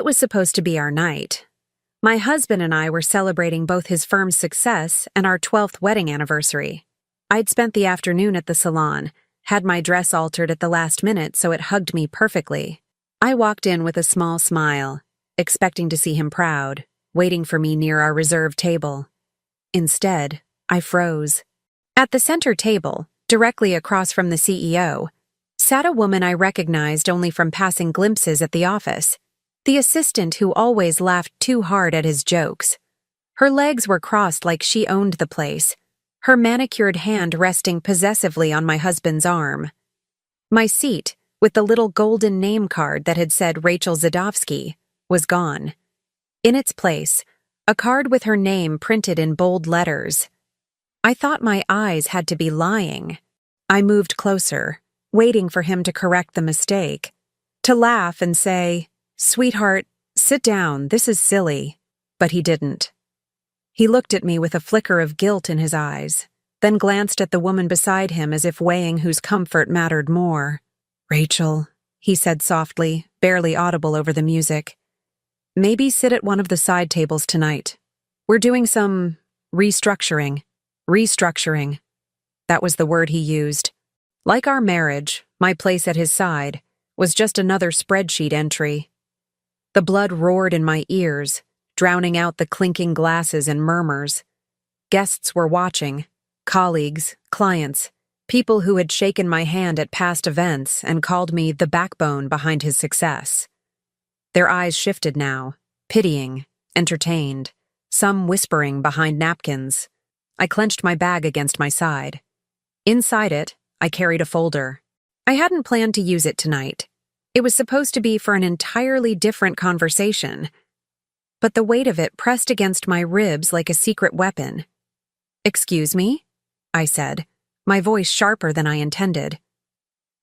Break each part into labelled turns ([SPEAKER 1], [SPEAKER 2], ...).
[SPEAKER 1] was supposed to be our night. My husband and I were celebrating both his firm's success and our 12th wedding anniversary. I'd spent the afternoon at the salon, had my dress altered at the last minute so it hugged me perfectly. I walked in with a small smile, expecting to see him proud, waiting for me near our reserved table. Instead, I froze. At the center table, directly across from the CEO, sat a woman I recognized only from passing glimpses at the office, the assistant who always laughed too hard at his jokes. Her legs were crossed like she owned the place, her manicured hand resting possessively on my husband's arm. My seat, with the little golden name card that had said Rachel Zadovsky, was gone. In its place, a card with her name printed in bold letters. I thought my eyes had to be lying. I moved closer, waiting for him to correct the mistake, to laugh and say, "Sweetheart, sit down, this is silly." But he didn't. He looked at me with a flicker of guilt in his eyes, then glanced at the woman beside him as if weighing whose comfort mattered more. "Rachel," he said softly, barely audible over the music, "maybe sit at one of the side tables tonight. We're doing some restructuring. Restructuring. That was the word he used. Like our marriage, my place at his side was just another spreadsheet entry. The blood roared in my ears, drowning out the clinking glasses and murmurs. Guests were watching, colleagues, clients, people who had shaken my hand at past events and called me the backbone behind his success. Their eyes shifted now, pitying, entertained, some whispering behind napkins. I clenched my bag against my side. Inside it, I carried a folder. I hadn't planned to use it tonight. It was supposed to be for an entirely different conversation. But the weight of it pressed against my ribs like a secret weapon. "Excuse me?" I said, my voice sharper than I intended.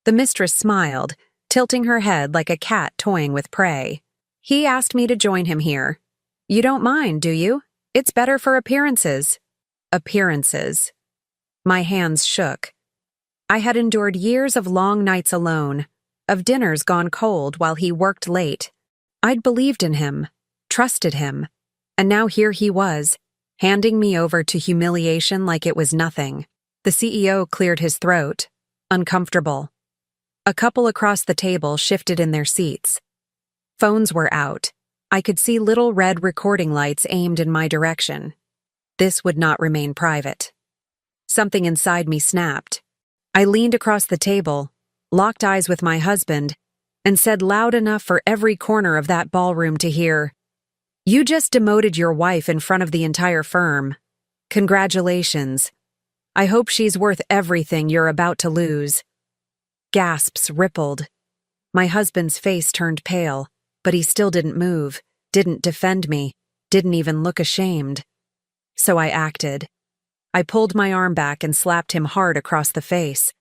[SPEAKER 1] The mistress smiled, tilting her head like a cat toying with prey. "He asked me to join him here. You don't mind, do you? It's better for appearances." Appearances. My hands shook. I had endured years of long nights alone, of dinners gone cold while he worked late. I'd believed in him, trusted him, and now here he was, handing me over to humiliation like it was nothing. The CEO cleared his throat, uncomfortable. A couple across the table shifted in their seats. Phones were out. I could see little red recording lights aimed in my direction. This would not remain private. Something inside me snapped. I leaned across the table, locked eyes with my husband, and said loud enough for every corner of that ballroom to hear, "You just demoted your wife in front of the entire firm. Congratulations. I hope she's worth everything you're about to lose." Gasps rippled. My husband's face turned pale, but he still didn't move, didn't defend me, didn't even look ashamed. So I acted. I pulled my arm back and slapped him hard across the face.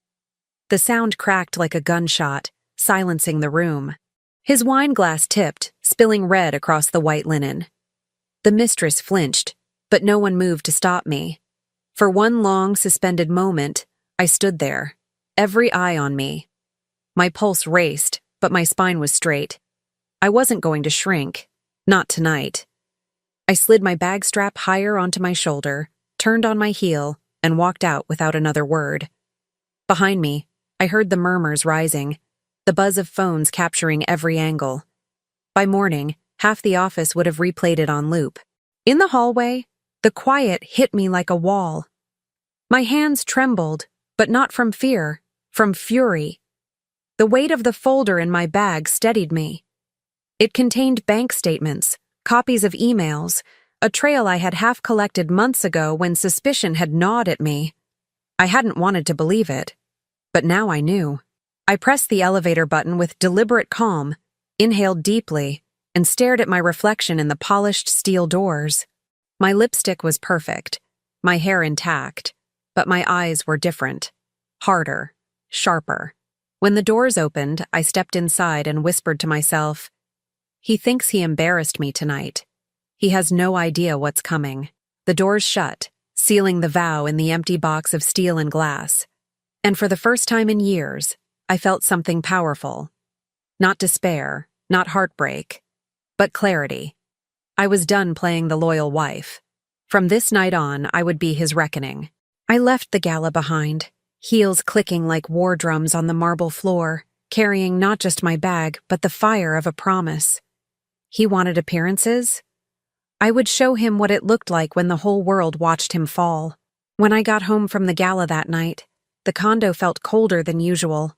[SPEAKER 1] The sound cracked like a gunshot, silencing the room. His wine glass tipped, spilling red across the white linen. The mistress flinched, but no one moved to stop me. For one long, suspended moment, I stood there, every eye on me. My pulse raced, but my spine was straight. I wasn't going to shrink. Not tonight. I slid my bag strap higher onto my shoulder, turned on my heel, and walked out without another word. Behind me, I heard the murmurs rising, the buzz of phones capturing every angle. By morning, half the office would have replayed it on loop. In the hallway, the quiet hit me like a wall. My hands trembled, but not from fear, from fury. The weight of the folder in my bag steadied me. It contained bank statements, copies of emails, a trail I had half collected months ago when suspicion had gnawed at me. I hadn't wanted to believe it, but now I knew. I pressed the elevator button with deliberate calm, inhaled deeply, and stared at my reflection in the polished steel doors. My lipstick was perfect, my hair intact, but my eyes were different, harder, sharper. When the doors opened, I stepped inside and whispered to myself, "He thinks he embarrassed me tonight. He has no idea what's coming." The doors shut, sealing the vow in the empty box of steel and glass. And for the first time in years, I felt something powerful. Not despair, not heartbreak. but clarity. I was done playing the loyal wife. From this night on, I would be his reckoning. I left the gala behind, heels clicking like war drums on the marble floor, carrying not just my bag, but the fire of a promise. He wanted appearances? I would show him what it looked like when the whole world watched him fall. When I got home from the gala that night, the condo felt colder than usual.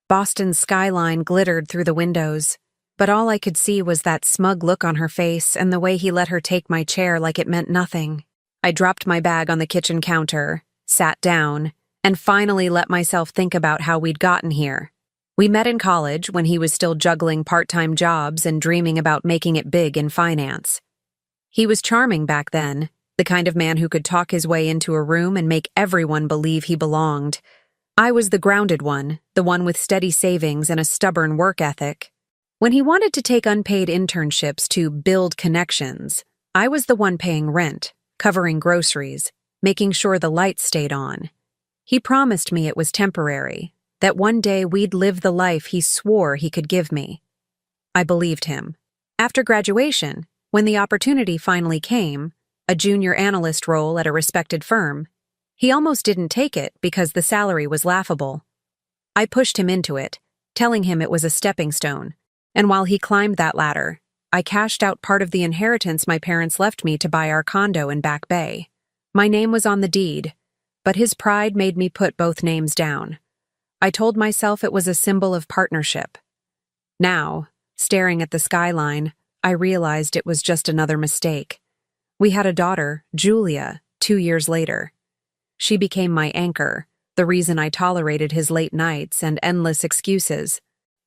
[SPEAKER 1] Boston's skyline glittered through the windows, but all I could see was that smug look on her face and the way he let her take my chair like it meant nothing. I dropped my bag on the kitchen counter, sat down, and finally let myself think about how we'd gotten here. We met in college when he was still juggling part-time jobs and dreaming about making it big in finance. He was charming back then, the kind of man who could talk his way into a room and make everyone believe he belonged. I was the grounded one, the one with steady savings and a stubborn work ethic. When he wanted to take unpaid internships to build connections, I was the one paying rent, covering groceries, making sure the lights stayed on. He promised me it was temporary, that one day we'd live the life he swore he could give me. I believed him. After graduation, when the opportunity finally came, a junior analyst role at a respected firm, he almost didn't take it because the salary was laughable. I pushed him into it, telling him it was a stepping stone, and while he climbed that ladder, I cashed out part of the inheritance my parents left me to buy our condo in Back Bay. My name was on the deed, but his pride made me put both names down. I told myself it was a symbol of partnership. Now, staring at the skyline, I realized it was just another mistake. We had a daughter, Julia, 2 years later. She became my anchor, the reason I tolerated his late nights and endless excuses.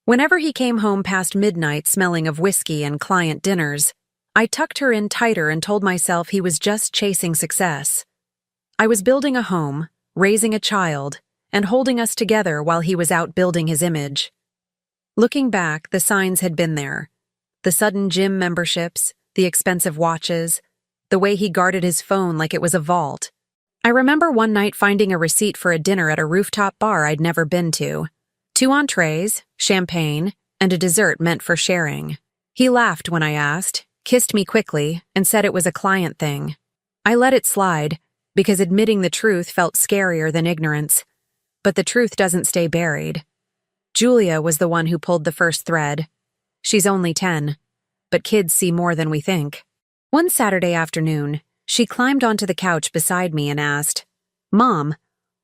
[SPEAKER 1] Whenever he came home past midnight smelling of whiskey and client dinners, I tucked her in tighter and told myself he was just chasing success. I was building a home, raising a child, and holding us together while he was out building his image. Looking back, the signs had been there. The sudden gym memberships, the expensive watches, the way he guarded his phone like it was a vault. I remember one night finding a receipt for a dinner at a rooftop bar I'd never been to. 2 entrees, champagne, and a dessert meant for sharing. He laughed when I asked, kissed me quickly, and said it was a client thing. I let it slide, because admitting the truth felt scarier than ignorance. But the truth doesn't stay buried. Julia was the one who pulled the first thread. She's only 10, but kids see more than we think. One Saturday afternoon, she climbed onto the couch beside me and asked, "Mom,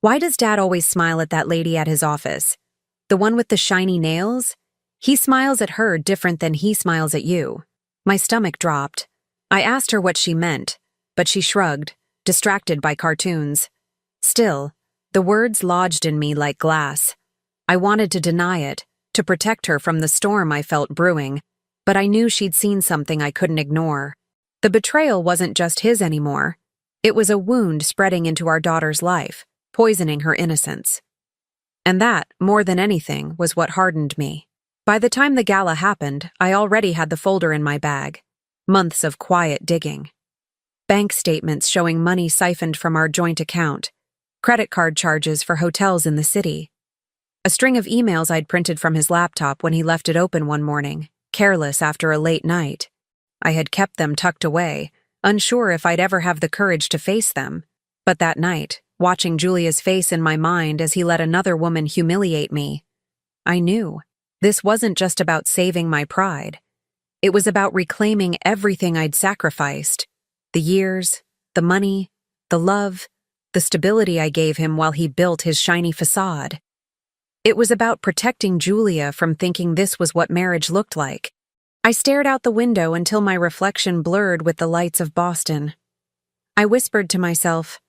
[SPEAKER 1] why does Dad always smile at that lady at his office? The one with the shiny nails? He smiles at her different than he smiles at you." My stomach dropped. I asked her what she meant, but she shrugged, distracted by cartoons. Still, the words lodged in me like glass. I wanted to deny it, to protect her from the storm I felt brewing, but I knew she'd seen something I couldn't ignore. The betrayal wasn't just his anymore. It was a wound spreading into our daughter's life, poisoning her innocence. And that, more than anything, was what hardened me. By the time the gala happened, I already had the folder in my bag. Months of quiet digging. Bank statements showing money siphoned from our joint account. Credit card charges for hotels in the city. A string of emails I'd printed from his laptop when he left it open one morning, careless after a late night. I had kept them tucked away, unsure if I'd ever have the courage to face them. But that night, watching Julia's face in my mind as he let another woman humiliate me, I knew this wasn't just about saving my pride. It was about reclaiming everything I'd sacrificed. The years, the money, the love, the stability I gave him while he built his shiny facade. It was about protecting Julia from thinking this was what marriage looked like. I stared out the window until my reflection blurred with the lights of Boston. I whispered to myself,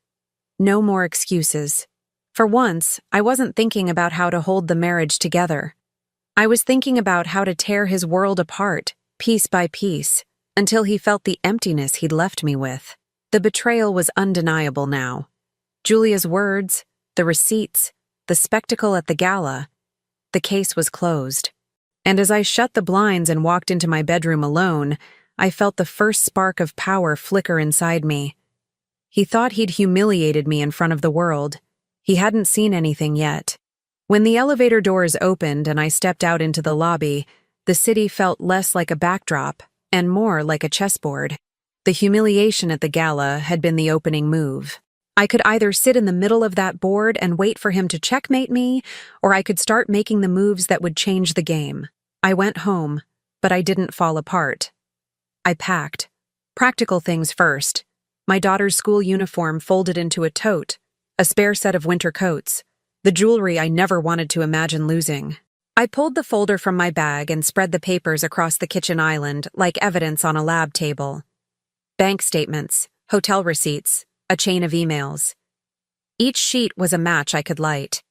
[SPEAKER 1] "No more excuses." For once, I wasn't thinking about how to hold the marriage together. I was thinking about how to tear his world apart, piece by piece, until he felt the emptiness he'd left me with. The betrayal was undeniable now. Julia's words, the receipts, the spectacle at the gala, the case was closed. And as I shut the blinds and walked into my bedroom alone, I felt the first spark of power flicker inside me. He thought he'd humiliated me in front of the world. He hadn't seen anything yet. When the elevator doors opened and I stepped out into the lobby, the city felt less like a backdrop and more like a chessboard. The humiliation at the gala had been the opening move. I could either sit in the middle of that board and wait for him to checkmate me, or I could start making the moves that would change the game. I went home, but I didn't fall apart. I packed. Practical things first. My daughter's school uniform folded into a tote, a spare set of winter coats, the jewelry I never wanted to imagine losing. I pulled the folder from my bag and spread the papers across the kitchen island like evidence on a lab table. Bank statements, hotel receipts, a chain of emails. Each sheet was a match I could light.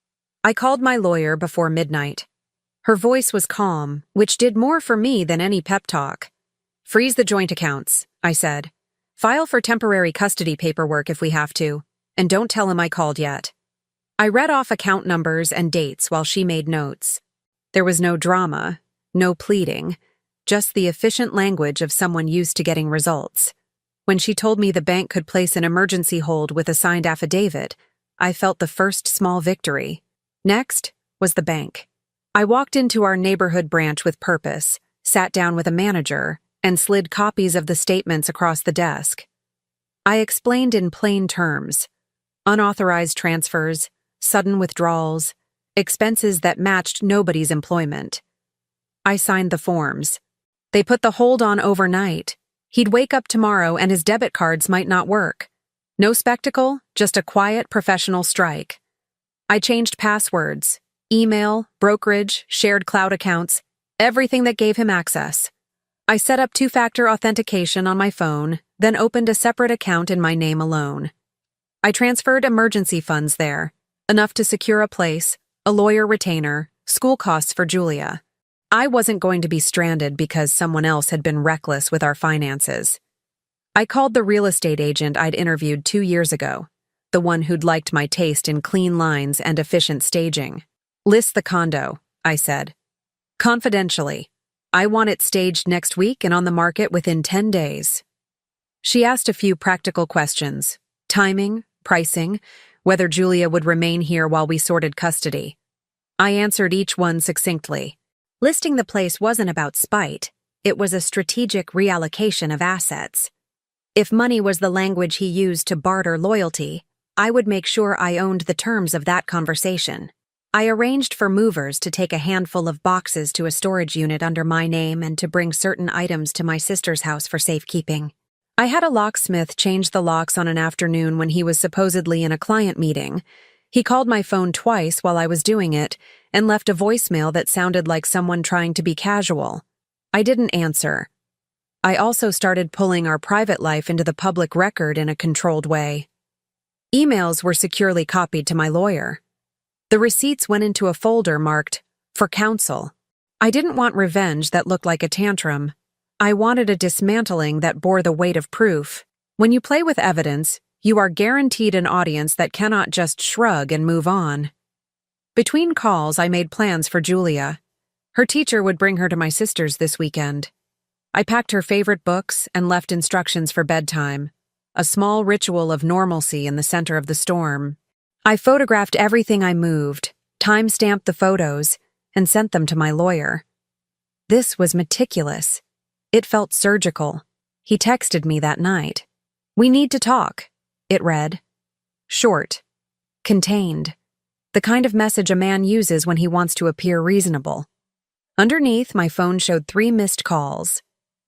[SPEAKER 1] I called my lawyer before midnight. Her voice was calm, which did more for me than any pep talk. "Freeze the joint accounts," I said. "File for temporary custody paperwork if we have to, and don't tell him I called yet." I read off account numbers and dates while she made notes. There was no drama, no pleading, just the efficient language of someone used to getting results. When she told me the bank could place an emergency hold with a signed affidavit, I felt the first small victory. Next was the bank. I walked into our neighborhood branch with purpose, sat down with a manager, and slid copies of the statements across the desk. I explained in plain terms: unauthorized transfers, sudden withdrawals, expenses that matched nobody's employment. I signed the forms. They put the hold on overnight. He'd wake up tomorrow and his debit cards might not work. No spectacle, just a quiet, professional strike. I changed passwords, email, brokerage, shared cloud accounts, everything that gave him access. I set up two-factor authentication on my phone, then opened a separate account in my name alone. I transferred emergency funds there, enough to secure a place, a lawyer retainer, school costs for Julia. I wasn't going to be stranded because someone else had been reckless with our finances. I called the real estate agent I'd interviewed 2 years ago, the one who'd liked my taste in clean lines and efficient staging. "List the condo," I said. "Confidentially. I want it staged next week and on the market within 10 days. She asked a few practical questions: timing, pricing, whether Julia would remain here while we sorted custody. I answered each one succinctly. Listing the place wasn't about spite, it was a strategic reallocation of assets. If money was the language he used to barter loyalty, I would make sure I owned the terms of that conversation. I arranged for movers to take a handful of boxes to a storage unit under my name and to bring certain items to my sister's house for safekeeping. I had a locksmith change the locks on an afternoon when he was supposedly in a client meeting. He called my phone twice while I was doing it and left a voicemail that sounded like someone trying to be casual. I didn't answer. I also started pulling our private life into the public record in a controlled way. Emails were securely copied to my lawyer. The receipts went into a folder marked, "For counsel." I didn't want revenge that looked like a tantrum. I wanted a dismantling that bore the weight of proof. When you play with evidence, you are guaranteed an audience that cannot just shrug and move on. Between calls, I made plans for Julia. Her teacher would bring her to my sister's this weekend. I packed her favorite books and left instructions for bedtime, a small ritual of normalcy in the center of the storm. I photographed everything I moved, time-stamped the photos, and sent them to my lawyer. This was meticulous. It felt surgical. He texted me that night. "We need to talk," it read. Short. Contained. The kind of message a man uses when he wants to appear reasonable. Underneath, my phone showed 3 missed calls.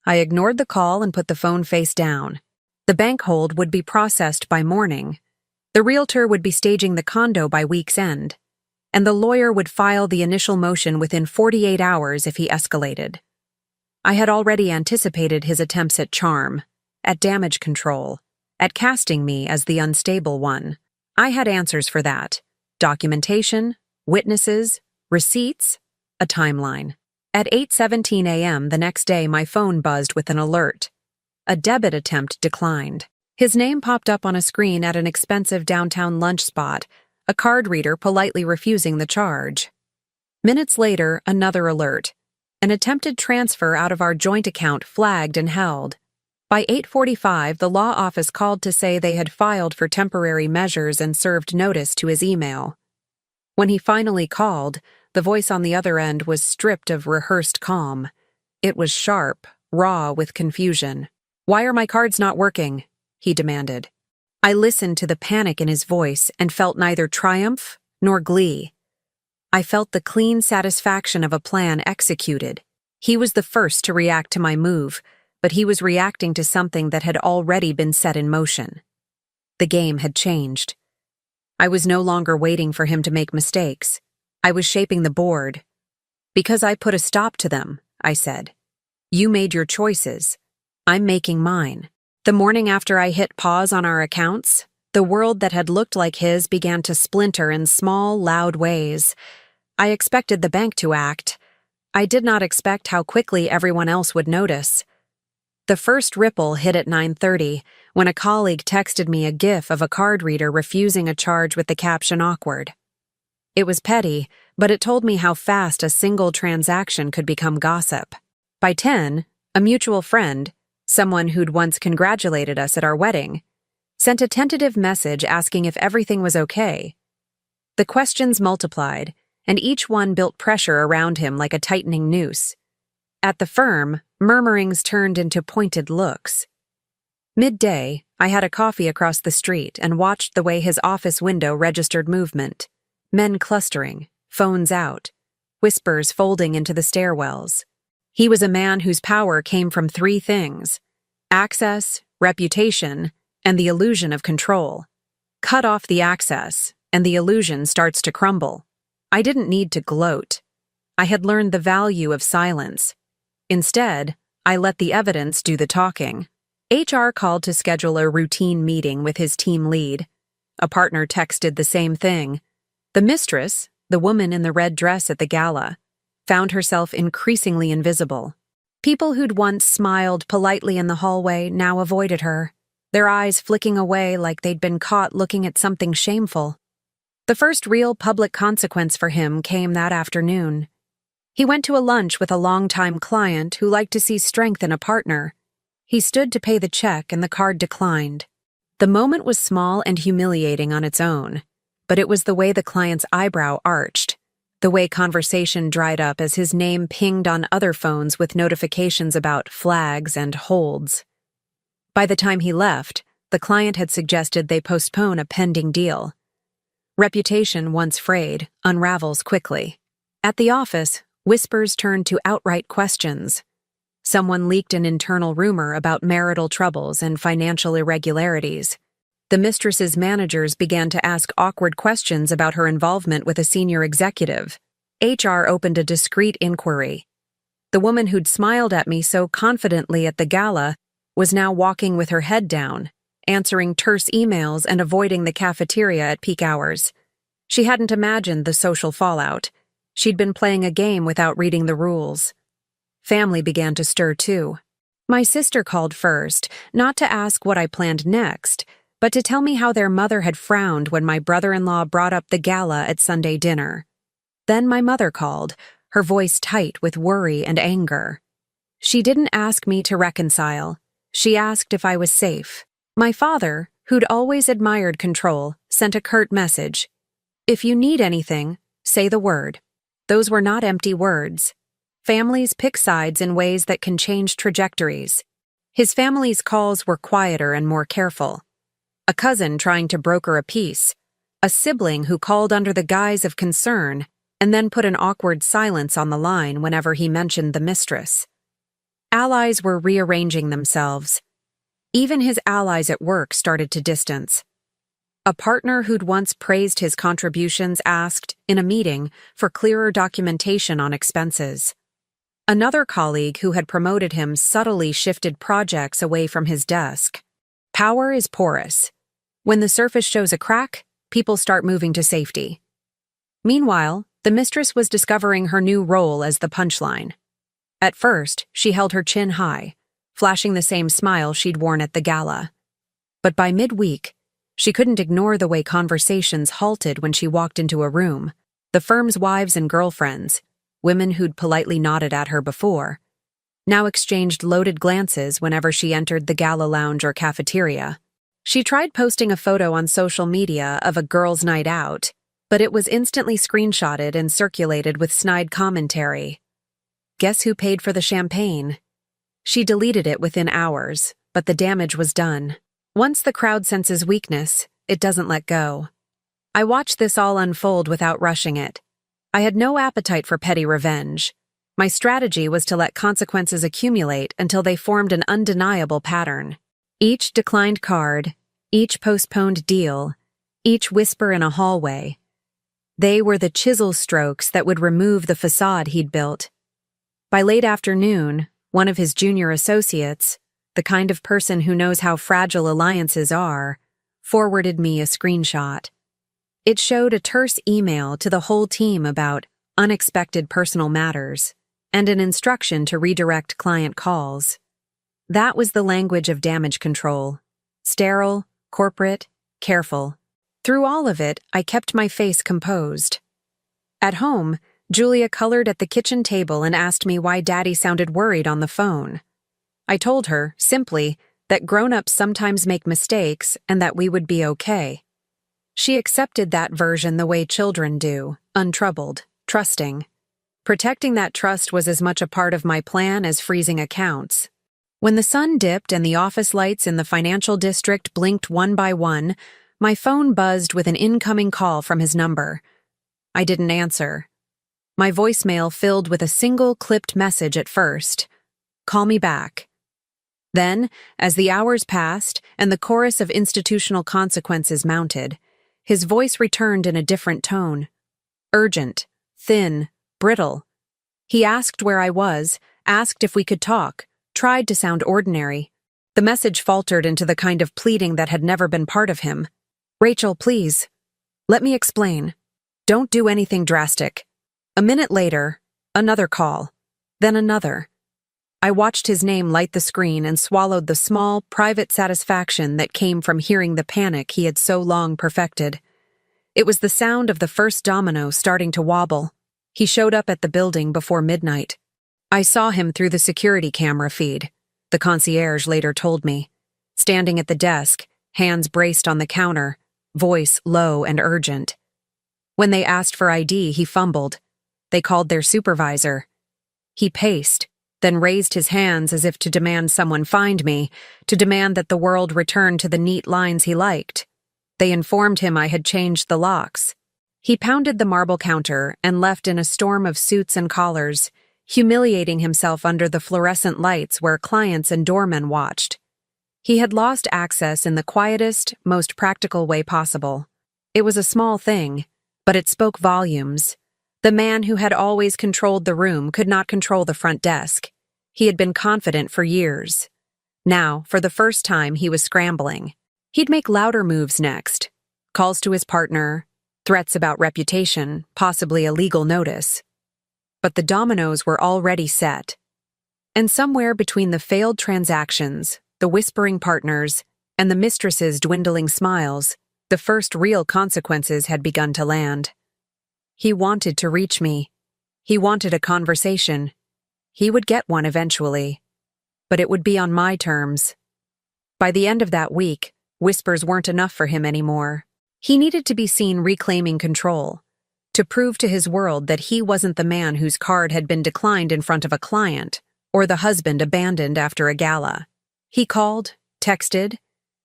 [SPEAKER 1] I ignored the call and put the phone face down. The bank hold would be processed by morning. The realtor would be staging the condo by week's end. And the lawyer would file the initial motion within 48 hours if he escalated. I had already anticipated his attempts at charm, at damage control, at casting me as the unstable one. I had answers for that: documentation, witnesses, receipts, a timeline. At 8:17 a.m. the next day, my phone buzzed with an alert. A debit attempt declined. His name popped up on a screen at an expensive downtown lunch spot, a card reader politely refusing the charge. Minutes later, another alert. An attempted transfer out of our joint account flagged and held. By 8:45, the law office called to say they had filed for temporary measures and served notice to his email. When he finally called, the voice on the other end was stripped of rehearsed calm. It was sharp, raw with confusion. "Why are my cards not working?" he demanded. I listened to the panic in his voice and felt neither triumph nor glee. I felt the clean satisfaction of a plan executed. He was the first to react to my move, but he was reacting to something that had already been set in motion. The game had changed. I was no longer waiting for him to make mistakes. I was shaping the board. "Because I put a stop to them," I said. "You made your choices. I'm making mine." The morning after I hit pause on our accounts, the world that had looked like his began to splinter in small, loud ways. I expected the bank to act. I did not expect how quickly everyone else would notice. The first ripple hit at 9:30 when a colleague texted me a gif of a card reader refusing a charge with the caption "awkward." It was petty, but it told me how fast a single transaction could become gossip. By 10, a mutual friend, someone who'd once congratulated us at our wedding, sent a tentative message asking if everything was okay. The questions multiplied, and each one built pressure around him like a tightening noose. At the firm, murmurings turned into pointed looks. Midday, I had a coffee across the street and watched the way his office window registered movement. Men clustering, phones out, whispers folding into the stairwells. He was a man whose power came from three things: access, reputation, and the illusion of control. Cut off the access, and the illusion starts to crumble. I didn't need to gloat. I had learned the value of silence. Instead, I let the evidence do the talking. HR called to schedule a routine meeting with his team lead. A partner texted the same thing. The mistress, the woman in the red dress at the gala, found herself increasingly invisible. People who'd once smiled politely in the hallway now avoided her, their eyes flicking away like they'd been caught looking at something shameful. The first real public consequence for him came that afternoon. He went to a lunch with a longtime client who liked to see strength in a partner. He stood to pay the check and the card declined. The moment was small and humiliating on its own, but it was the way the client's eyebrow arched, the way conversation dried up as his name pinged on other phones with notifications about flags and holds. By the time he left, the client had suggested they postpone a pending deal. Reputation, once frayed, unravels quickly. At the office, whispers turned to outright questions. Someone leaked an internal rumor about marital troubles and financial irregularities. The mistress's managers began to ask awkward questions about her involvement with a senior executive. HR opened a discreet inquiry. The woman who'd smiled at me so confidently at the gala was now walking with her head down, answering terse emails and avoiding the cafeteria at peak hours. She hadn't imagined the social fallout. She'd been playing a game without reading the rules. Family began to stir too. My sister called first, not to ask what I planned next, but to tell me how their mother had frowned when my brother-in-law brought up the gala at Sunday dinner. Then my mother called, her voice tight with worry and anger. She didn't ask me to reconcile. She asked if I was safe. My father, who'd always admired control, sent a curt message. "If you need anything, say the word." Those were not empty words. Families pick sides in ways that can change trajectories. His family's calls were quieter and more careful. A cousin trying to broker a peace, a sibling who called under the guise of concern and then put an awkward silence on the line whenever he mentioned the mistress. Allies were rearranging themselves. Even his allies at work started to distance. A partner who'd once praised his contributions asked, in a meeting, for clearer documentation on expenses. Another colleague who had promoted him subtly shifted projects away from his desk. Power is porous. When the surface shows a crack, people start moving to safety. Meanwhile, the mistress was discovering her new role as the punchline. At first, she held her chin high, flashing the same smile she'd worn at the gala. But by midweek, she couldn't ignore the way conversations halted when she walked into a room. The firm's wives and girlfriends, women who'd politely nodded at her before, now exchanged loaded glances whenever she entered the gala lounge or cafeteria. She tried posting a photo on social media of a girls' night out, but it was instantly screenshotted and circulated with snide commentary. Guess who paid for the champagne? She deleted it within hours, but the damage was done. Once the crowd senses weakness, it doesn't let go. I watched this all unfold without rushing it. I had no appetite for petty revenge. My strategy was to let consequences accumulate until they formed an undeniable pattern. Each declined card, each postponed deal, each whisper in a hallway. They were the chisel strokes that would remove the facade he'd built. By late afternoon, one of his junior associates, the kind of person who knows how fragile alliances are, forwarded me a screenshot. It showed a terse email to the whole team about unexpected personal matters and an instruction to redirect client calls. That was the language of damage control. Sterile, corporate, careful. Through all of it, I kept my face composed. At home, Julia colored at the kitchen table and asked me why Daddy sounded worried on the phone. I told her, simply, that grown-ups sometimes make mistakes and that we would be okay. She accepted that version the way children do, untroubled, trusting. Protecting that trust was as much a part of my plan as freezing accounts. When the sun dipped and the office lights in the financial district blinked one by one, my phone buzzed with an incoming call from his number. I didn't answer. My voicemail filled with a single clipped message at first. Call me back. Then, as the hours passed and the chorus of institutional consequences mounted, his voice returned in a different tone. Urgent, thin, brittle. He asked where I was, asked if we could talk, tried to sound ordinary. The message faltered into the kind of pleading that had never been part of him. Rachel, please. Let me explain. Don't do anything drastic. A minute later, another call. Then another. I watched his name light the screen and swallowed the small, private satisfaction that came from hearing the panic he had so long perfected. It was the sound of the first domino starting to wobble. He showed up at the building before midnight. I saw him through the security camera feed, the concierge later told me. Standing at the desk, hands braced on the counter, voice low and urgent. When they asked for ID, he fumbled. They called their supervisor. He paced, then raised his hands as if to demand someone find me, to demand that the world return to the neat lines he liked. They informed him I had changed the locks. He pounded the marble counter and left in a storm of suits and collars, humiliating himself under the fluorescent lights where clients and doormen watched. He had lost access in the quietest, most practical way possible. It was a small thing, but it spoke volumes. The man who had always controlled the room could not control the front desk. He had been confident for years. Now, for the first time, he was scrambling. He'd make louder moves next. Calls to his partner, threats about reputation, possibly a legal notice. But the dominoes were already set. And somewhere between the failed transactions, the whispering partners, and the mistress's dwindling smiles, the first real consequences had begun to land. He wanted to reach me. He wanted a conversation. He would get one eventually. But it would be on my terms. By the end of that week, whispers weren't enough for him anymore. He needed to be seen reclaiming control, to prove to his world that he wasn't the man whose card had been declined in front of a client, or the husband abandoned after a gala. He called, texted,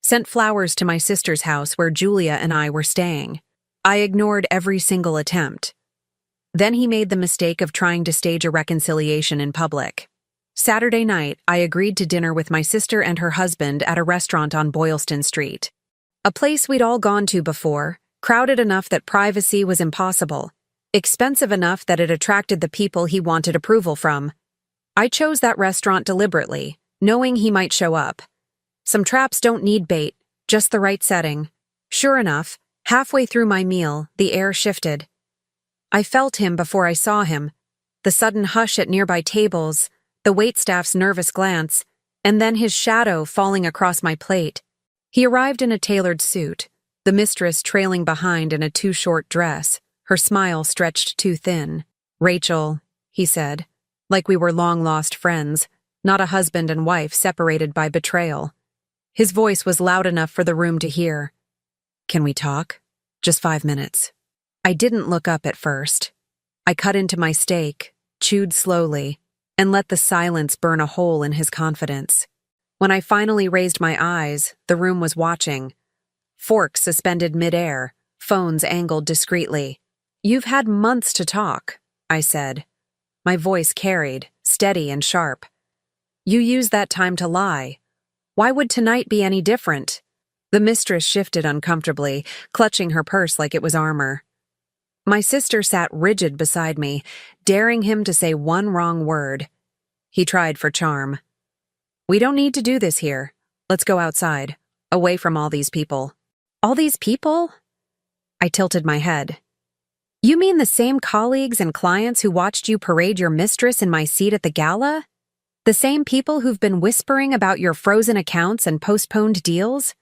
[SPEAKER 1] sent flowers to my sister's house where Julia and I were staying. I ignored every single attempt. Then he made the mistake of trying to stage a reconciliation in public. Saturday night, I agreed to dinner with my sister and her husband at a restaurant on Boylston Street. A place we'd all gone to before, crowded enough that privacy was impossible, expensive enough that it attracted the people he wanted approval from. I chose that restaurant deliberately, knowing he might show up. Some traps don't need bait, just the right setting. Sure enough, halfway through my meal, the air shifted. I felt him before I saw him, the sudden hush at nearby tables, the waitstaff's nervous glance, and then his shadow falling across my plate. He arrived in a tailored suit, the mistress trailing behind in a too-short dress, her smile stretched too thin. "Rachel," he said, like we were long-lost friends, not a husband and wife separated by betrayal. His voice was loud enough for the room to hear. "Can we talk? Just 5 minutes." I didn't look up at first. I cut into my steak, chewed slowly, and let the silence burn a hole in his confidence. When I finally raised my eyes, the room was watching. Forks suspended midair, phones angled discreetly. "You've had months to talk," I said. My voice carried, steady and sharp. "You used that time to lie. Why would tonight be any different?" The mistress shifted uncomfortably, clutching her purse like it was armor. My sister sat rigid beside me, daring him to say one wrong word. He tried for charm. "We don't need to do this here. Let's go outside, away from all these people." "All these people?" I tilted my head. "You mean the same colleagues and clients who watched you parade your mistress in my seat at the gala? The same people who've been whispering about your frozen accounts and postponed deals?"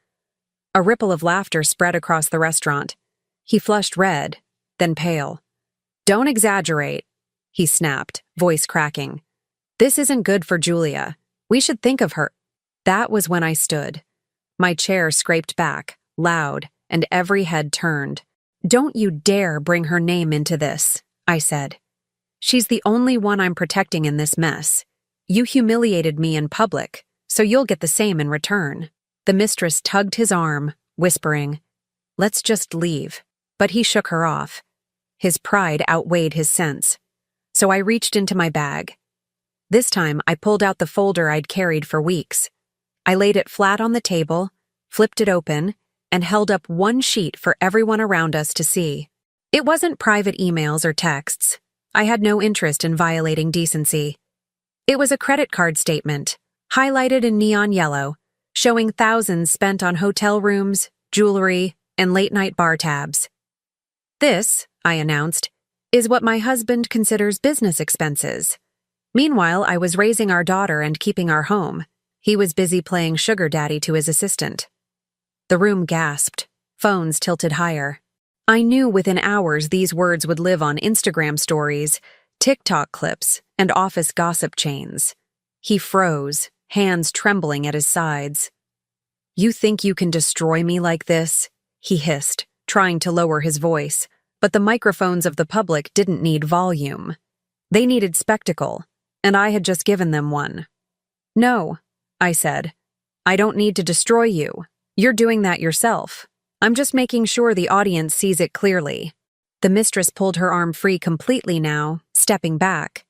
[SPEAKER 1] A ripple of laughter spread across the restaurant. He flushed red, then pale. "Don't exaggerate," he snapped, voice cracking. "This isn't good for Julia. We should think of her." That was when I stood. My chair scraped back, loud, and every head turned. "Don't you dare bring her name into this," I said. "She's the only one I'm protecting in this mess. You humiliated me in public, so you'll get the same in return." The mistress tugged his arm, whispering, "Let's just leave." But he shook her off. His pride outweighed his sense. So I reached into my bag. This time I pulled out the folder I'd carried for weeks. I laid it flat on the table, flipped it open, and held up one sheet for everyone around us to see. It wasn't private emails or texts. I had no interest in violating decency. It was a credit card statement, highlighted in neon yellow, showing thousands spent on hotel rooms, jewelry, and late-night bar tabs. "This," I announced, "is what my husband considers business expenses." Meanwhile, I was raising our daughter and keeping our home. He was busy playing sugar daddy to his assistant. The room gasped, phones tilted higher. I knew within hours these words would live on Instagram stories, TikTok clips, and office gossip chains. He froze, hands trembling at his sides. "You think you can destroy me like this?" he hissed, trying to lower his voice, but the microphones of the public didn't need volume. They needed spectacle, and I had just given them one. "No," I said. "I don't need to destroy you. You're doing that yourself. I'm just making sure the audience sees it clearly." The mistress pulled her arm free completely now, stepping back.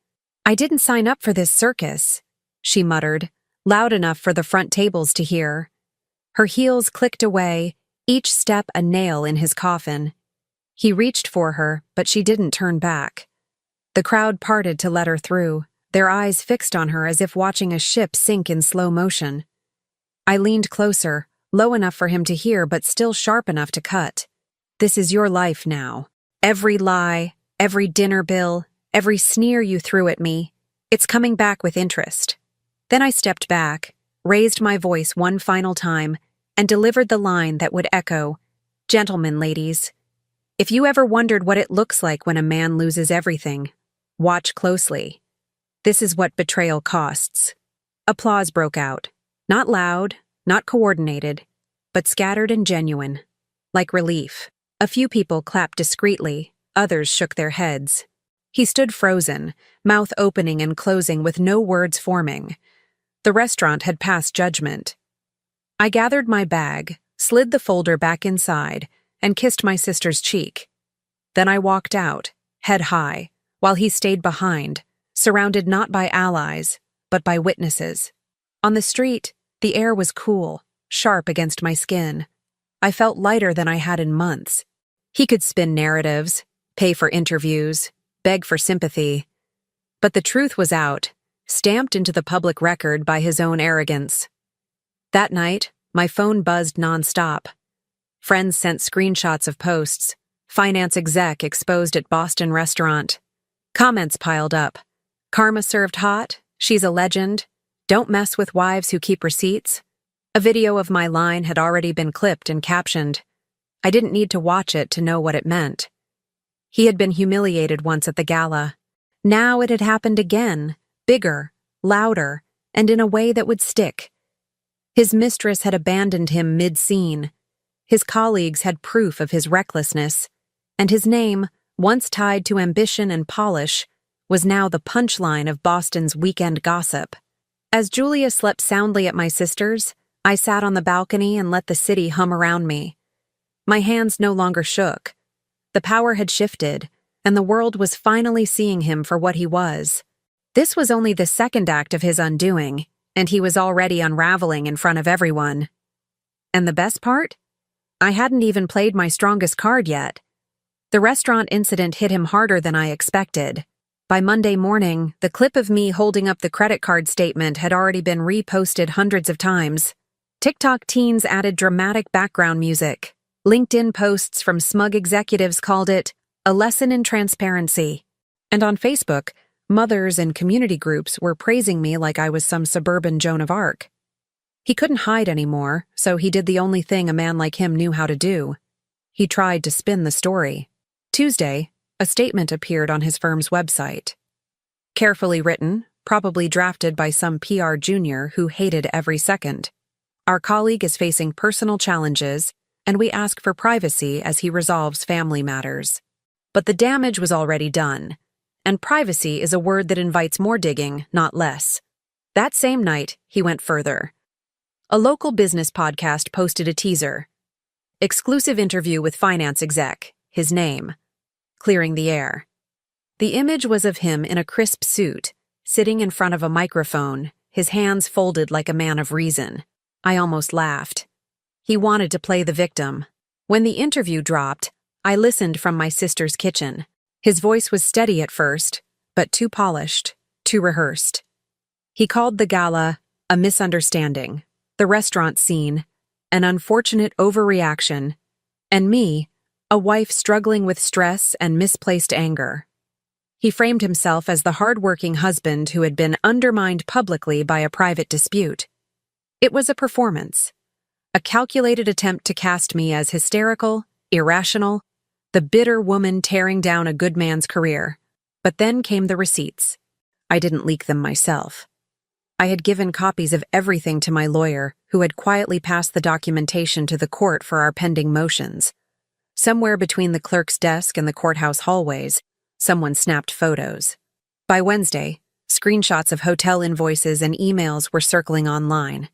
[SPEAKER 1] "I didn't sign up for this circus," she muttered, loud enough for the front tables to hear. Her heels clicked away, each step a nail in his coffin. He reached for her, but she didn't turn back. The crowd parted to let her through, their eyes fixed on her as if watching a ship sink in slow motion. I leaned closer, low enough for him to hear but still sharp enough to cut. "This is your life now. Every lie, every dinner bill, every sneer you threw at me, it's coming back with interest." Then I stepped back, raised my voice one final time, and delivered the line that would echo, "Gentlemen, ladies, if you ever wondered what it looks like when a man loses everything, watch closely. This is what betrayal costs." Applause broke out. Not loud, not coordinated, but scattered and genuine, like relief. A few people clapped discreetly, others shook their heads. He stood frozen, mouth opening and closing with no words forming. The restaurant had passed judgment. I gathered my bag, slid the folder back inside, and kissed my sister's cheek. Then I walked out, head high, while he stayed behind, surrounded not by allies, but by witnesses. On the street, the air was cool, sharp against my skin. I felt lighter than I had in months. He could spin narratives, pay for interviews, beg for sympathy. But the truth was out, stamped into the public record by his own arrogance. That night, my phone buzzed nonstop. Friends sent screenshots of posts. Finance exec exposed at Boston restaurant. Comments piled up. "Karma served hot, she's a legend. Don't mess with wives who keep receipts." A video of my line had already been clipped and captioned. I didn't need to watch it to know what it meant. He had been humiliated once at the gala. Now it had happened again, bigger, louder, and in a way that would stick. His mistress had abandoned him mid-scene. His colleagues had proof of his recklessness, and his name, once tied to ambition and polish, was now the punchline of Boston's weekend gossip. As Julia slept soundly at my sister's, I sat on the balcony and let the city hum around me. My hands no longer shook. The power had shifted, and the world was finally seeing him for what he was. This was only the second act of his undoing, and he was already unraveling in front of everyone. And the best part? I hadn't even played my strongest card yet. The restaurant incident hit him harder than I expected. By Monday morning, the clip of me holding up the credit card statement had already been reposted hundreds of times. TikTok teens added dramatic background music. LinkedIn posts from smug executives called it a lesson in transparency. And on Facebook, mothers and community groups were praising me like I was some suburban Joan of Arc. He couldn't hide anymore, so he did the only thing a man like him knew how to do. He tried to spin the story. Tuesday, a statement appeared on his firm's website. Carefully written, probably drafted by some PR junior who hated every second. Our colleague is facing personal challenges, and we ask for privacy as he resolves family matters. But the damage was already done, and privacy is a word that invites more digging, not less. That same night, he went further. A local business podcast posted a teaser. Exclusive interview with finance exec, his name. Clearing the air. The image was of him in a crisp suit, sitting in front of a microphone, his hands folded like a man of reason. I almost laughed. He wanted to play the victim. When the interview dropped, I listened from my sister's kitchen. His voice was steady at first, but too polished, too rehearsed. He called the Gala a misunderstanding, the restaurant scene an unfortunate overreaction, and me a wife struggling with stress and misplaced anger. He framed himself as the hard-working husband who had been undermined publicly by a private dispute. It was a performance, a calculated attempt to cast me as hysterical, irrational, the bitter woman tearing down a good man's career. But then came the receipts. I didn't leak them myself. I had given copies of everything to my lawyer, who had quietly passed the documentation to the court for our pending motions. Somewhere between the clerk's desk and the courthouse hallways, someone snapped photos. By Wednesday, screenshots of hotel invoices and emails were circling online.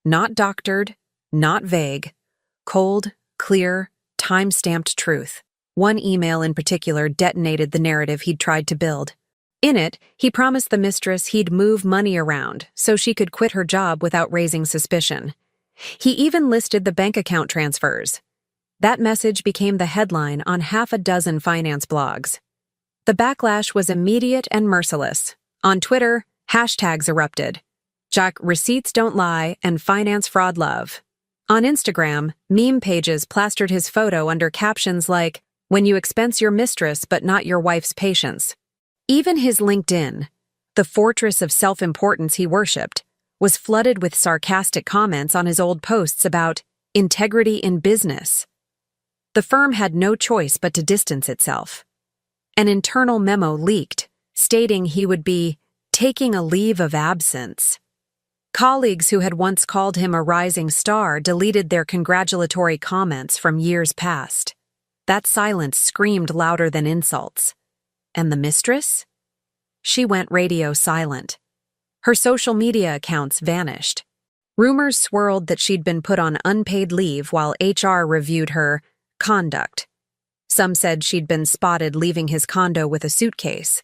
[SPEAKER 1] Not doctored, not vague. Cold, clear, time-stamped truth. One email in particular detonated the narrative he'd tried to build. In it, he promised the mistress he'd move money around so she could quit her job without raising suspicion. He even listed the bank account transfers. That message became the headline on half a dozen finance blogs. The backlash was immediate and merciless. On Twitter, hashtags erupted. Jack receipts don't lie and finance fraud love. On Instagram, meme pages plastered his photo under captions like, "When you expense your mistress but not your wife's patience." Even his LinkedIn, the fortress of self-importance he worshipped, was flooded with sarcastic comments on his old posts about integrity in business. The firm had no choice but to distance itself. An internal memo leaked, stating he would be taking a leave of absence. Colleagues who had once called him a rising star deleted their congratulatory comments from years past. That silence screamed louder than insults. And the mistress? She went radio silent. Her social media accounts vanished. Rumors swirled that she'd been put on unpaid leave while HR reviewed her conduct. Some said she'd been spotted leaving his condo with a suitcase.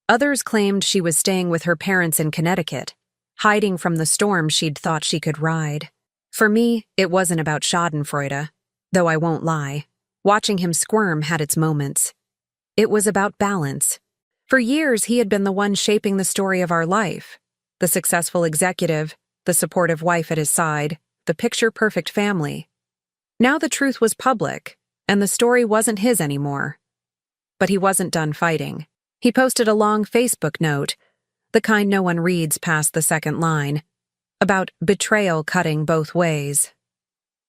[SPEAKER 1] Others claimed she was staying with her parents in Connecticut, hiding from the storm she'd thought she could ride. For me, it wasn't about schadenfreude, though I won't lie. Watching him squirm had its moments. It was about balance. For years, he had been the one shaping the story of our life. The successful executive, the supportive wife at his side, the picture-perfect family. Now the truth was public, and the story wasn't his anymore. But he wasn't done fighting. He posted a long Facebook note, the kind no one reads past the second line, about betrayal cutting both ways.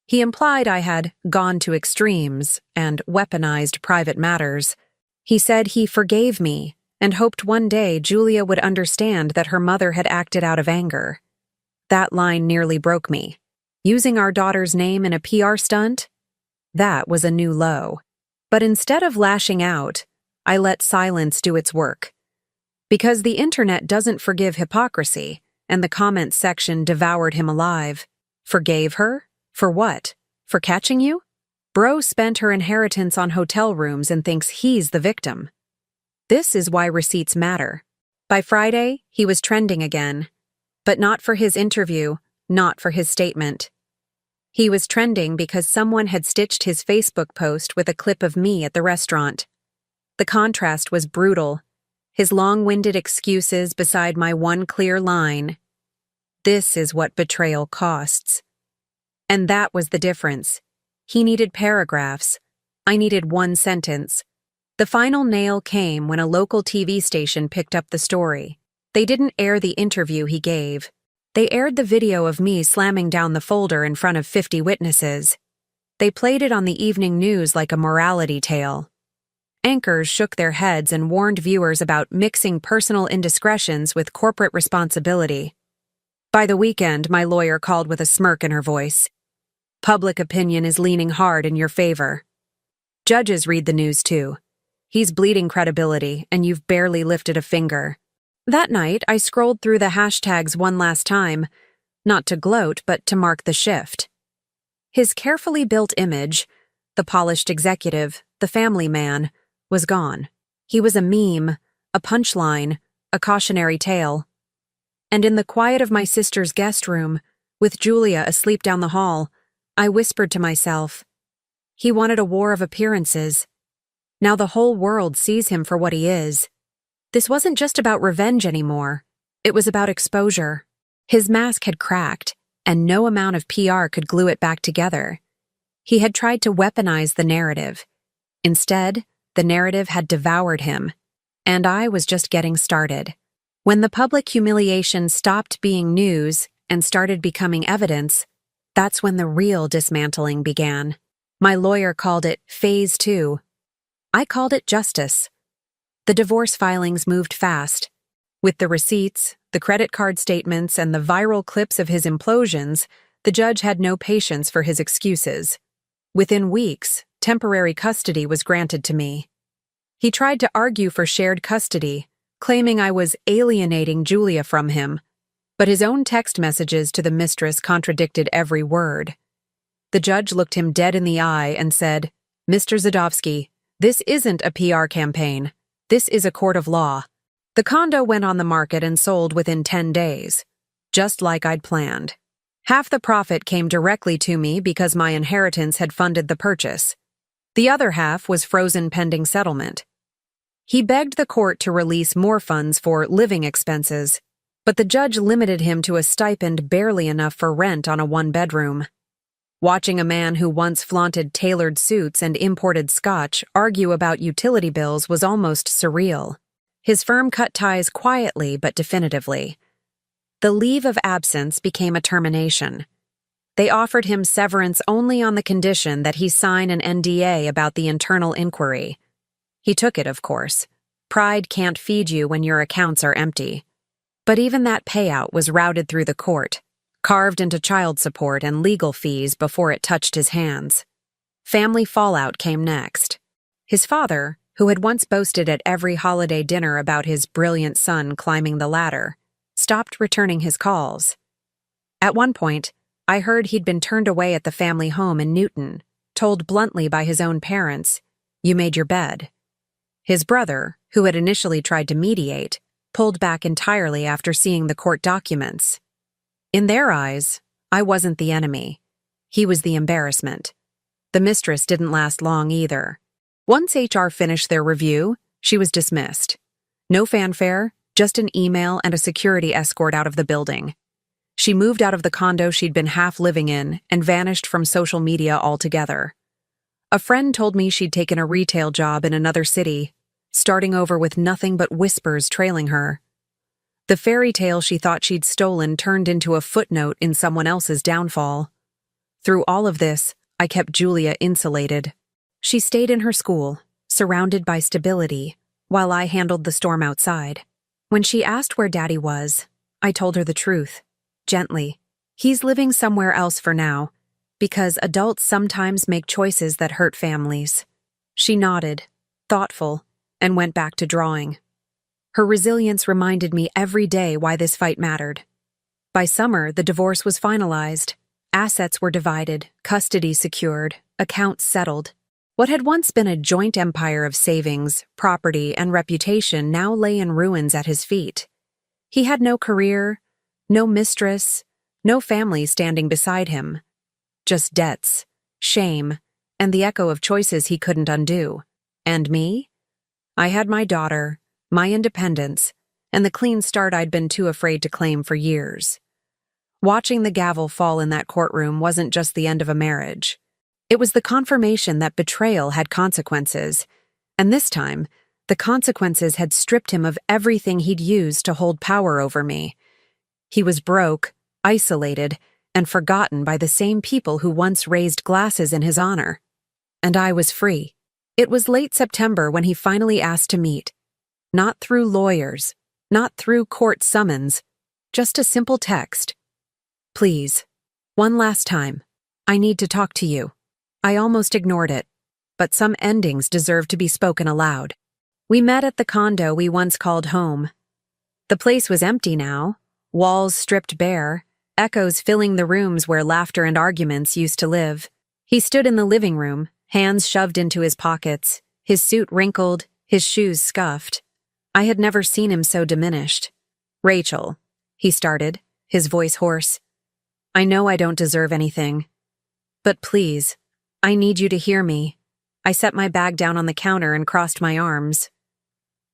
[SPEAKER 1] He implied I had gone to extremes and weaponized private matters. He said he forgave me and hoped one day Julia would understand that her mother had acted out of anger. That line nearly broke me. Using our daughter's name in a PR stunt? That was a new low. But instead of lashing out, I let silence do its work. Because the internet doesn't forgive hypocrisy, and the comments section devoured him alive. Forgave her? For what? For catching you? Bro spent her inheritance on hotel rooms and thinks he's the victim. This is why receipts matter. By Friday, he was trending again. But not for his interview, not for his statement. He was trending because someone had stitched his Facebook post with a clip of me at the restaurant. The contrast was brutal. His long-winded excuses beside my one clear line. This is what betrayal costs. And that was the difference. He needed paragraphs. I needed one sentence. The final nail came when a local TV station picked up the story. They didn't air the interview he gave. They aired the video of me slamming down the folder in front of 50 witnesses. They played it on the evening news like a morality tale. Anchors shook their heads and warned viewers about mixing personal indiscretions with corporate responsibility. By the weekend, my lawyer called with a smirk in her voice. Public opinion is leaning hard in your favor. Judges read the news too. He's bleeding credibility, and you've barely lifted a finger. That night, I scrolled through the hashtags one last time, not to gloat, but to mark the shift. His carefully built image, the polished executive, the family man, was gone. He was a meme, a punchline, a cautionary tale. And in the quiet of my sister's guest room, with Julia asleep down the hall, I whispered to myself, he wanted a war of appearances. Now the whole world sees him for what he is. This wasn't just about revenge anymore. It was about exposure. His mask had cracked, and no amount of PR could glue it back together. He had tried to weaponize the narrative. Instead, the narrative had devoured him, and I was just getting started. When the public humiliation stopped being news and started becoming evidence, that's when the real dismantling began. My lawyer called it Phase 2. I called it justice. The divorce filings moved fast. With the receipts, the credit card statements, and the viral clips of his implosions, the judge had no patience for his excuses. Within weeks, temporary custody was granted to me. He tried to argue for shared custody, claiming I was alienating Julia from him, but his own text messages to the mistress contradicted every word. The judge looked him dead in the eye and said, "Mr. Zadovsky, this isn't a PR campaign. This is a court of law." The condo went on the market and sold within 10 days, just like I'd planned. Half the profit came directly to me because my inheritance had funded the purchase. The other half was frozen pending settlement. He begged the court to release more funds for living expenses, but the judge limited him to a stipend barely enough for rent on a one-bedroom. Watching a man who once flaunted tailored suits and imported scotch argue about utility bills was almost surreal. His firm cut ties quietly but definitively. The leave of absence became a termination. They offered him severance only on the condition that he sign an NDA about the internal inquiry. He took it, of course. Pride can't feed you when your accounts are empty. But even that payout was routed through the court, carved into child support and legal fees before it touched his hands. Family fallout came next. His father, who had once boasted at every holiday dinner about his brilliant son climbing the ladder, stopped returning his calls. At one point, I heard he'd been turned away at the family home in Newton, told bluntly by his own parents, "You made your bed." His brother, who had initially tried to mediate, pulled back entirely after seeing the court documents. In their eyes, I wasn't the enemy. He was the embarrassment. The mistress didn't last long either. Once HR finished their review, she was dismissed. No fanfare, just an email and a security escort out of the building. She moved out of the condo she'd been half living in and vanished from social media altogether. A friend told me she'd taken a retail job in another city, starting over with nothing but whispers trailing her. The fairy tale she thought she'd stolen turned into a footnote in someone else's downfall. Through all of this, I kept Julia insulated. She stayed in her school, surrounded by stability, while I handled the storm outside. When she asked where Daddy was, I told her the truth, gently. He's living somewhere else for now, because adults sometimes make choices that hurt families. She nodded, thoughtful, and went back to drawing. Her resilience reminded me every day why this fight mattered. By summer, the divorce was finalized. Assets were divided, custody secured, accounts settled. What had once been a joint empire of savings, property, and reputation now lay in ruins at his feet. He had no career, no mistress, no family standing beside him. Just debts, shame, and the echo of choices he couldn't undo. And me? I had my daughter, my independence, and the clean start I'd been too afraid to claim for years. Watching the gavel fall in that courtroom wasn't just the end of a marriage. It was the confirmation that betrayal had consequences, and this time, the consequences had stripped him of everything he'd used to hold power over me. He was broke, isolated, and forgotten by the same people who once raised glasses in his honor. And I was free. It was late September when he finally asked to meet. Not through lawyers, not through court summons, just a simple text. Please, one last time, I need to talk to you. I almost ignored it, but some endings deserve to be spoken aloud. We met at the condo we once called home. The place was empty now, walls stripped bare, echoes filling the rooms where laughter and arguments used to live. He stood in the living room, hands shoved into his pockets, his suit wrinkled, his shoes scuffed. I had never seen him so diminished. "Rachel," he started, his voice hoarse. "I know I don't deserve anything. But please, I need you to hear me." I set my bag down on the counter and crossed my arms.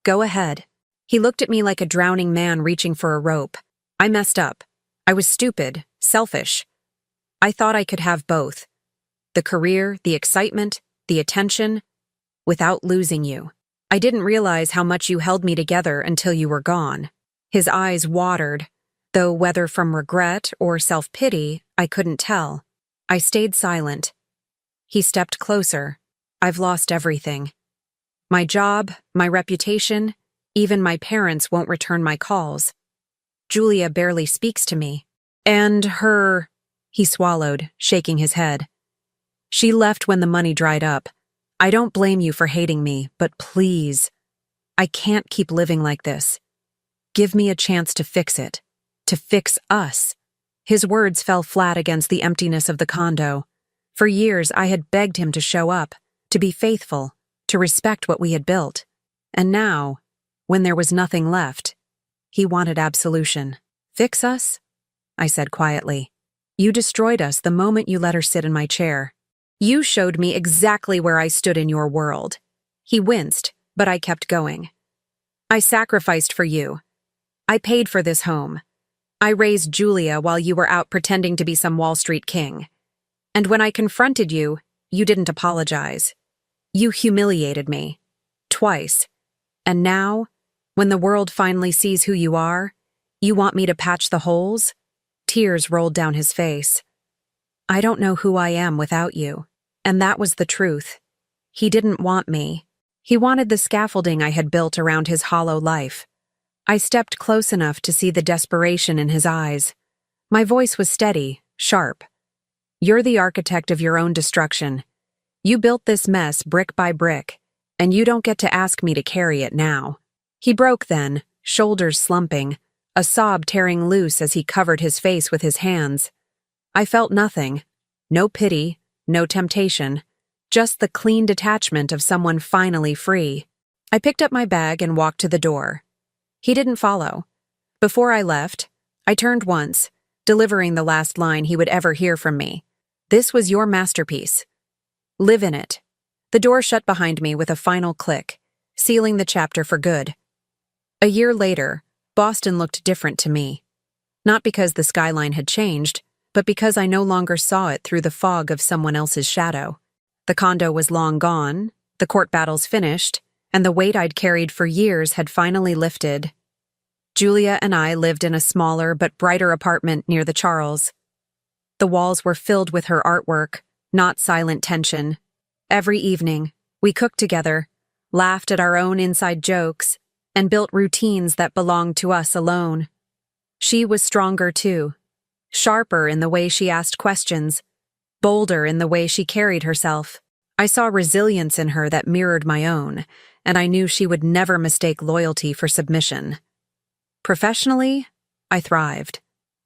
[SPEAKER 1] "Go ahead." He looked at me like a drowning man reaching for a rope. I messed up. I was stupid, selfish. I thought I could have both. The career, the excitement, the attention, without losing you. I didn't realize how much you held me together until you were gone. His eyes watered, though whether from regret or self-pity, I couldn't tell. I stayed silent. He stepped closer. "I've lost everything. My job, my reputation, even my parents won't return my calls. Julia barely speaks to me. And her—" he swallowed, shaking his head. "She left when the money dried up. I don't blame you for hating me, but please, I can't keep living like this. Give me a chance to fix it. To fix us." His words fell flat against the emptiness of the condo. For years, I had begged him to show up, to be faithful, to respect what we had built. And now, when there was nothing left, he wanted absolution. "Fix us?" I said quietly. "You destroyed us the moment you let her sit in my chair. You showed me exactly where I stood in your world." He winced, but I kept going. "I sacrificed for you. I paid for this home. I raised Julia while you were out pretending to be some Wall Street king. And when I confronted you, you didn't apologize. You humiliated me. Twice. And now, when the world finally sees who you are, you want me to patch the holes?" Tears rolled down his face. "I don't know who I am without you." And that was the truth. He didn't want me. He wanted the scaffolding I had built around his hollow life. I stepped close enough to see the desperation in his eyes. My voice was steady, sharp. "You're the architect of your own destruction. You built this mess brick by brick, and you don't get to ask me to carry it now." He broke then, shoulders slumping, a sob tearing loose as he covered his face with his hands. I felt nothing. No pity, no temptation. Just the clean detachment of someone finally free. I picked up my bag and walked to the door. He didn't follow. Before I left, I turned once, delivering the last line he would ever hear from me. "This was your masterpiece. Live in it." The door shut behind me with a final click, sealing the chapter for good. A year later, Boston looked different to me. Not because the skyline had changed, but because I no longer saw it through the fog of someone else's shadow. The condo was long gone, the court battles finished, and the weight I'd carried for years had finally lifted. Julia and I lived in a smaller but brighter apartment near the Charles. The walls were filled with her artwork, not silent tension. Every evening, we cooked together, laughed at our own inside jokes, and built routines that belonged to us alone. She was stronger too, sharper in the way she asked questions, bolder in the way she carried herself. I saw resilience in her that mirrored my own, and I knew she would never mistake loyalty for submission. Professionally, I thrived.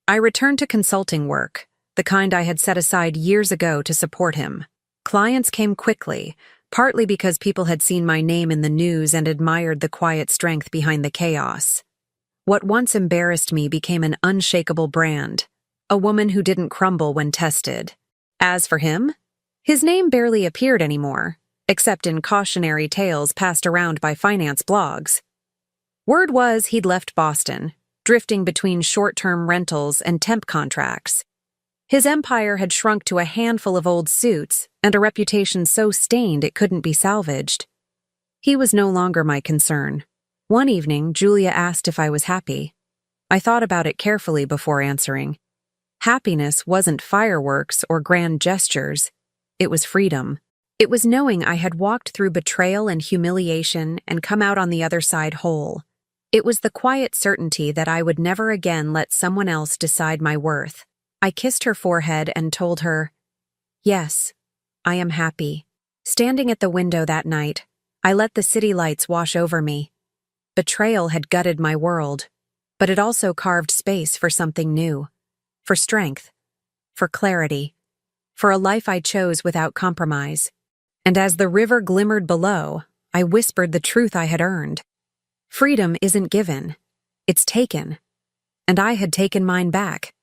[SPEAKER 1] I returned to consulting work, the kind I had set aside years ago to support him. Clients came quickly, partly because people had seen my name in the news and admired the quiet strength behind the chaos. What once embarrassed me became an unshakable brand, a woman who didn't crumble when tested. As for him, his name barely appeared anymore, except in cautionary tales passed around by finance blogs. Word was he'd left Boston, drifting between short-term rentals and temp contracts. His empire had shrunk to a handful of old suits and a reputation so stained it couldn't be salvaged. He was no longer my concern. One evening, Julia asked if I was happy. I thought about it carefully before answering. Happiness wasn't fireworks or grand gestures. It was freedom. It was knowing I had walked through betrayal and humiliation and come out on the other side whole. It was the quiet certainty that I would never again let someone else decide my worth. I kissed her forehead and told her, "Yes, I am happy." Standing at the window that night, I let the city lights wash over me. Betrayal had gutted my world, but it also carved space for something new. For strength, for clarity, for a life I chose without compromise. And as the river glimmered below, I whispered the truth I had earned. Freedom isn't given, it's taken. And I had taken mine back.